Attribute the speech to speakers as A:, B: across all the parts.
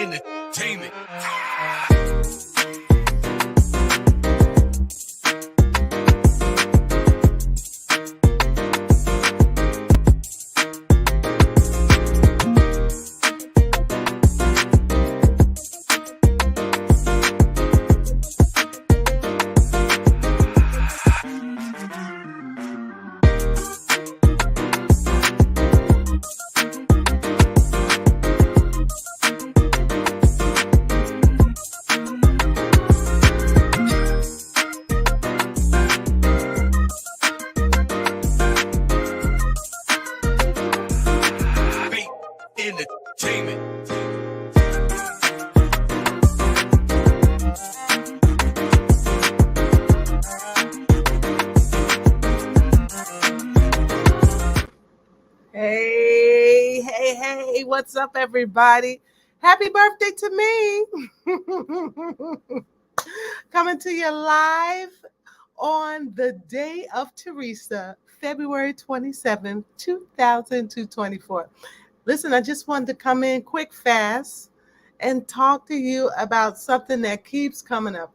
A: entertainment. Great entertainment.
B: Hey, what's up, everybody? Happy birthday to me. Coming to you live on the day of Teresa, February 27th, 2024. Listen, I just wanted to come in quick, fast, and talk to you about something that keeps coming up.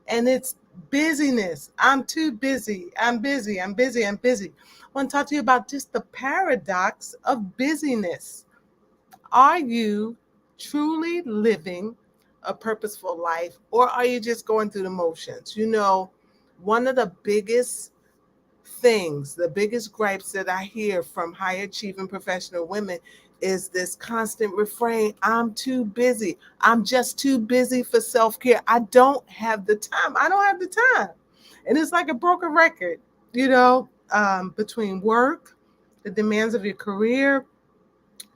B: And it's busyness. I'm too busy. I'm busy. I want to talk to you about just the paradox of busyness. Are you truly living a purposeful life, or are you just going through the motions? One of the biggest the biggest gripes that I hear from high achieving professional women is this constant refrain: I'm too busy. I'm just too busy for self care. I don't have the time. And it's like a broken record, between work, the demands of your career,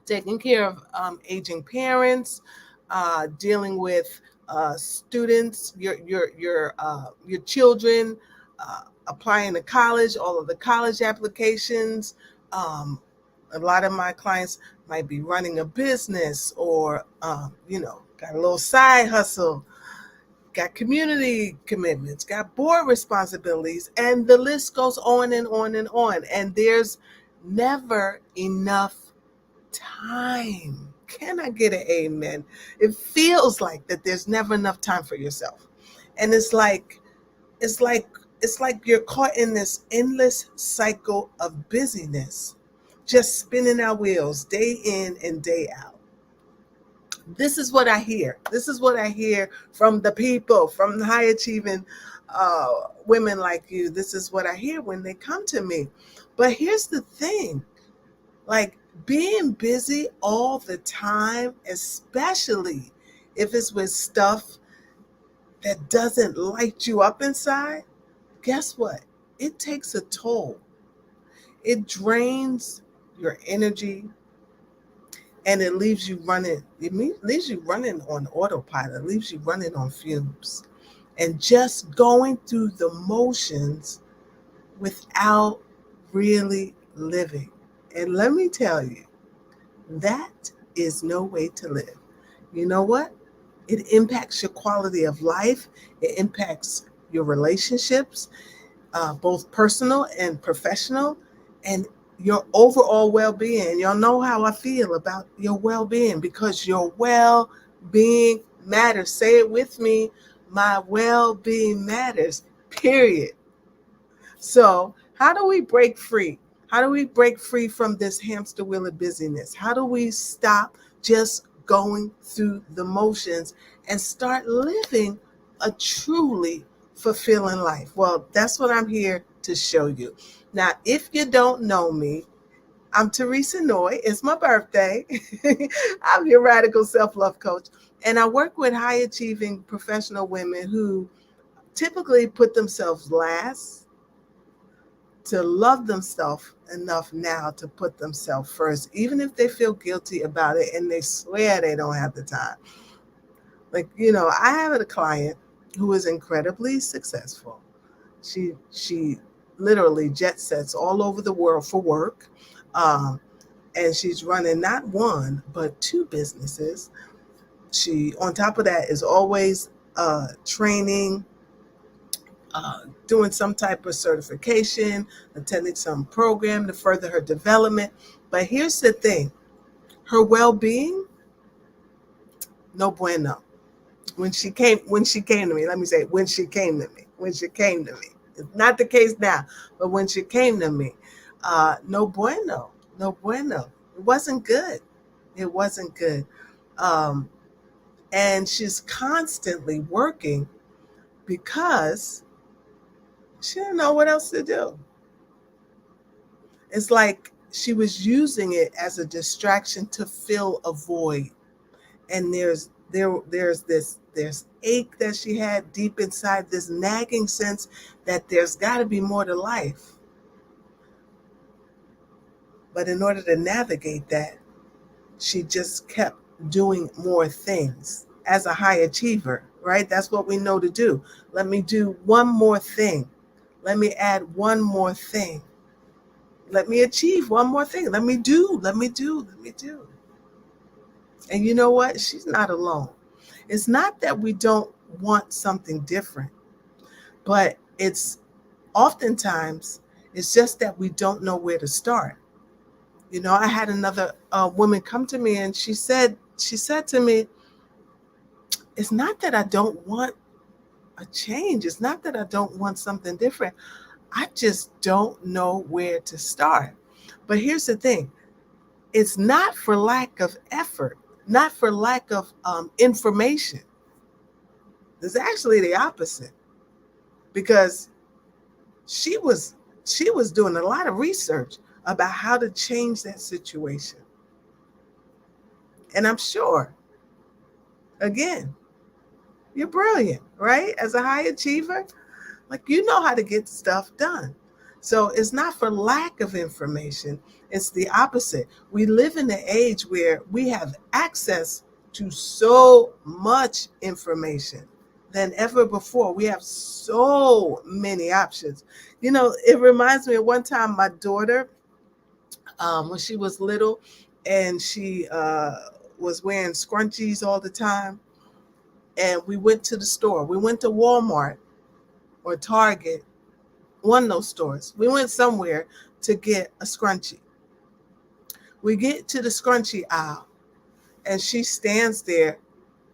B: taking care of aging parents, dealing with students, your children, applying to college, all of the college applications. A lot of my clients might be running a business, or got a little side hustle, got community commitments, got board responsibilities, and the list goes on and on and on. And there's never enough time. Can I get an amen? It feels like that there's never enough time for yourself. And it's like you're caught in this endless cycle of busyness, just spinning our wheels day in and day out. This is what I hear. This is what I hear from the people, from the high achieving women like you. This is what I hear when they come to me. But here's the thing, like, being busy all the time, especially if it's with stuff that doesn't light you up inside, guess what? It takes a toll. It drains your energy, and it leaves you running. Leaves you running on autopilot, leaves you running on fumes, and just going through the motions without really living. And let me tell you, that is no way to live. You know what? It impacts your quality of life. It impacts your relationships, both personal and professional, and your overall well-being. Y'all know how I feel about your well-being, because your well-being matters. Say it with me. My well-being matters, period. So how do we break free? How do we break free from this hamster wheel of busyness? How do we stop just going through the motions and start living a truly fulfilling life? Well, that's what I'm here to show you. Now, if you don't know me, I'm Teresa Noy. It's my birthday. I'm your radical self-love coach, and I work with high achieving professional women who typically put themselves last, to love themselves enough now to put themselves first, even if they feel guilty about it and they swear they don't have the time. Like, I have a client who is incredibly successful. She literally jet sets all over the world for work. And she's running not one, but two businesses. She, on top of that, is always training, doing some type of certification, attending some program to further her development. But here's the thing, her well-being No bueno. When she came to me, let me say, when she came to me, it's not the case now, but when she came to me, no bueno, no bueno. It wasn't good. It wasn't good. Um, and she's constantly working because she didn't know what else to do. It's like she was using it as a distraction to fill a void. And there's ache that she had deep inside, this nagging sense that there's got to be more to life. But in order to navigate that, she just kept doing more things as a high achiever, right? That's what we know to do. Let me do one more thing. Let me add one more thing. Let me achieve one more thing. Let me do. And you know what? She's not alone. It's not that we don't want something different, but it's oftentimes it's just that we don't know where to start. You know, I had another woman come to me, and she said to me, it's not that I don't want a change. It's not that I don't want something different. I just don't know where to start. But here's the thing. It's not for lack of effort, not for lack of information. It's actually the opposite, because she was she was doing a lot of research about how to change that situation. And I'm sure, again, you're brilliant, right? As a high achiever, like, you know how to get stuff done. So it's not for lack of information, it's the opposite. We live in an age where we have access to so much information than ever before. We have so many options. You know, it reminds me of one time my daughter, when she was little, and she was wearing scrunchies all the time. And we went to the store. We went to Walmart or Target, one of those stores. We went somewhere to get a scrunchie. We get to the scrunchie aisle, and she stands there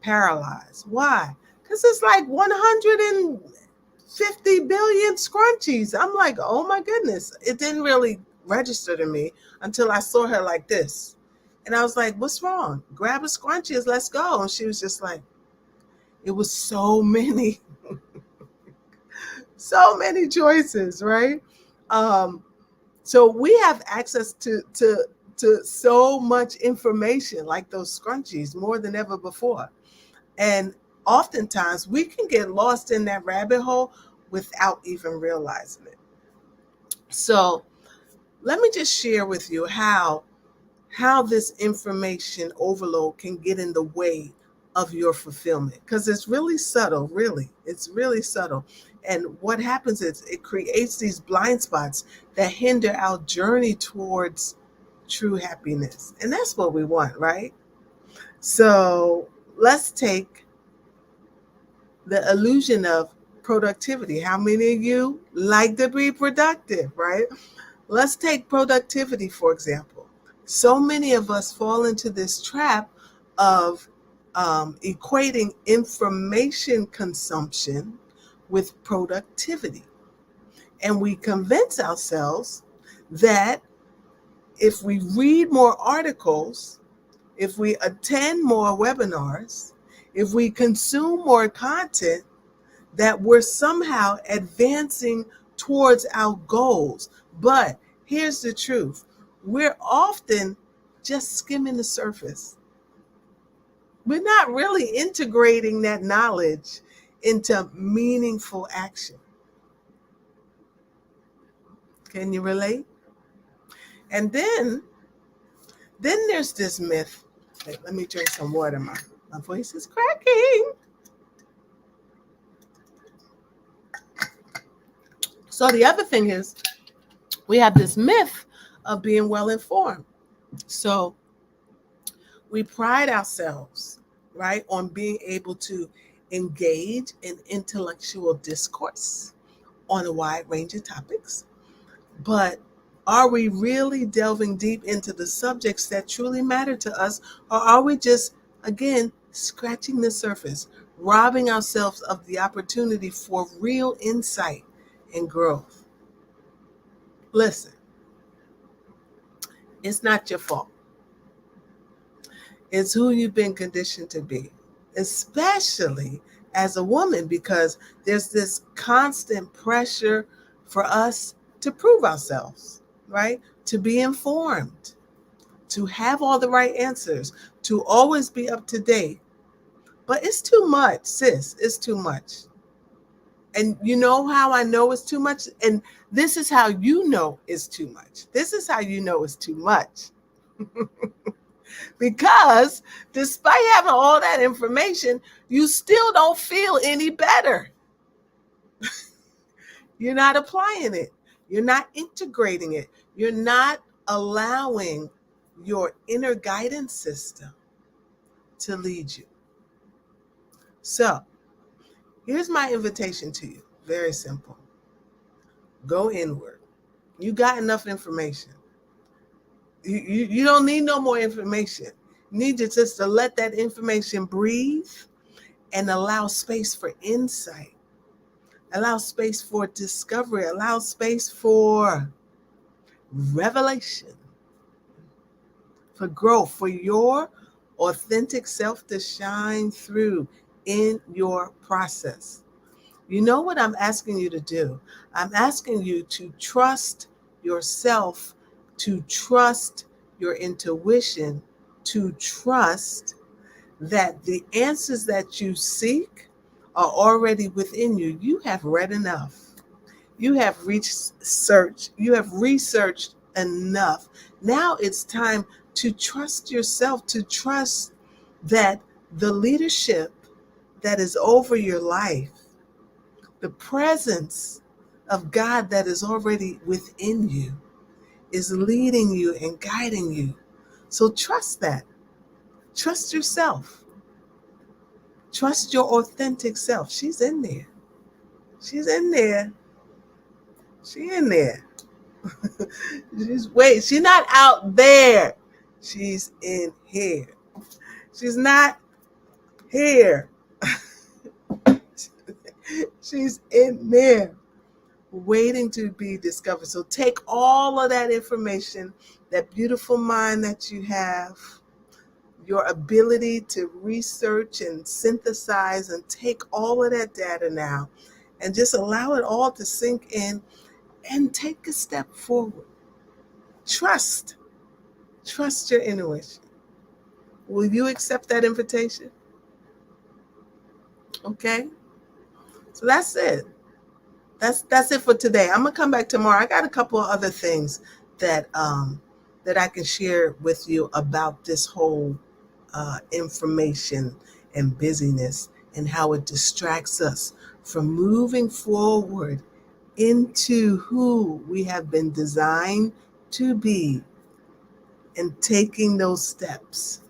B: paralyzed. Why? Because it's like 150 billion scrunchies. I'm like, oh my goodness. It didn't really register to me until I saw her like this. And I was like, what's wrong? Grab a scrunchies, let's go. And she was just like, it was so many, so many choices, right? Um, so we have access to so much information, like those scrunchies, more than ever before. And oftentimes we can get lost in that rabbit hole without even realizing it. So let me just share with you how this information overload can get in the way of your fulfillment, because it's really subtle. Really, it's really subtle. And what happens is it creates these blind spots that hinder our journey towards true happiness, and that's what we want, right? So let's take the illusion of productivity. How many of you like to be productive, right? Let's take productivity, for example. So many of us fall into this trap of equating information consumption with productivity. And we convince ourselves that if we read more articles, if we attend more webinars, if we consume more content, that we're somehow advancing towards our goals. But here's the truth. We're often just skimming the surface. We're not really integrating that knowledge into meaningful action. Can you relate? And then there's this myth. Wait, let me drink some water. My voice is cracking. So the other thing is, we have this myth of being well informed. So we pride ourselves, right, on being able to engage in intellectual discourse on a wide range of topics. But are we really delving deep into the subjects that truly matter to us? Or are we just, again, scratching the surface, robbing ourselves of the opportunity for real insight and growth. Listen, it's not your fault. It's who you've been conditioned to be, especially as a woman, because there's this constant pressure for us to prove ourselves, right? To be informed, to have all the right answers, to always be up to date. But it's too much, sis. It's too much. And you know how I know it's too much? And this is how you know it's too much. This is how you know it's too much. Because despite having all that information, you still don't feel any better. You're not applying it. You're not integrating it. You're not allowing your inner guidance system to lead you. So here's my invitation to you. Very simple. Go inward. You got enough information. You don't need no more information. You need to just to let that information breathe and allow space for insight. Allow space for discovery. Allow space for revelation, for growth, for your authentic self to shine through in your process. You know what I'm asking you to do? I'm asking you to trust yourself, to trust your intuition, to trust that the answers that you seek are already within you. You have read enough. You have you have researched enough. Now it's time to trust yourself, to trust that the leadership that is over your life, the presence of God that is already within you, is leading you and guiding you. So trust that. Trust yourself. Trust your authentic self. She's in there. She's in there. She's in there. She's not out there. She's in here. She's not here. She's in there, waiting to be discovered. So take all of that information, that beautiful mind that you have, your ability to research and synthesize, and take all of that data now and just allow it all to sink in and take a step forward. Trust your intuition. Will you accept that invitation? Okay. So that's it. That's it for today. I'm gonna come back tomorrow. I got a couple of other things that that I can share with you about this whole information and busyness and how it distracts us from moving forward into who we have been designed to be, and taking those steps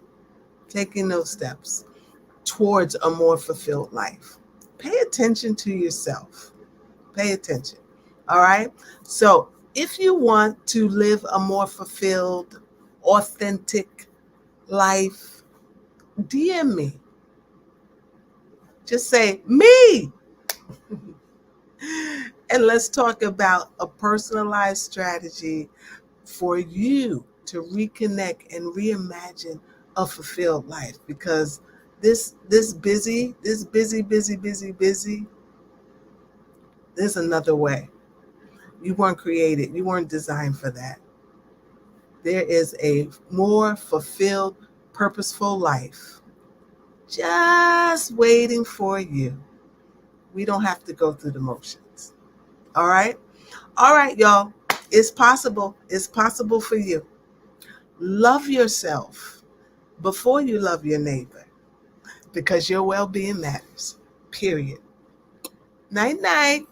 B: towards a more fulfilled life. Pay attention to yourself. Pay attention. All right. So if you want to live a more fulfilled, authentic life, DM me. Just say, me. And let's talk about a personalized strategy for you to reconnect and reimagine a fulfilled life. Because this busy, there's another way. You weren't created. You weren't designed for that. There is a more fulfilled, purposeful life just waiting for you. We don't have to go through the motions. All right? All right, y'all. It's possible. It's possible for you. Love yourself before you love your neighbor, because your well-being matters. Period. Night, night.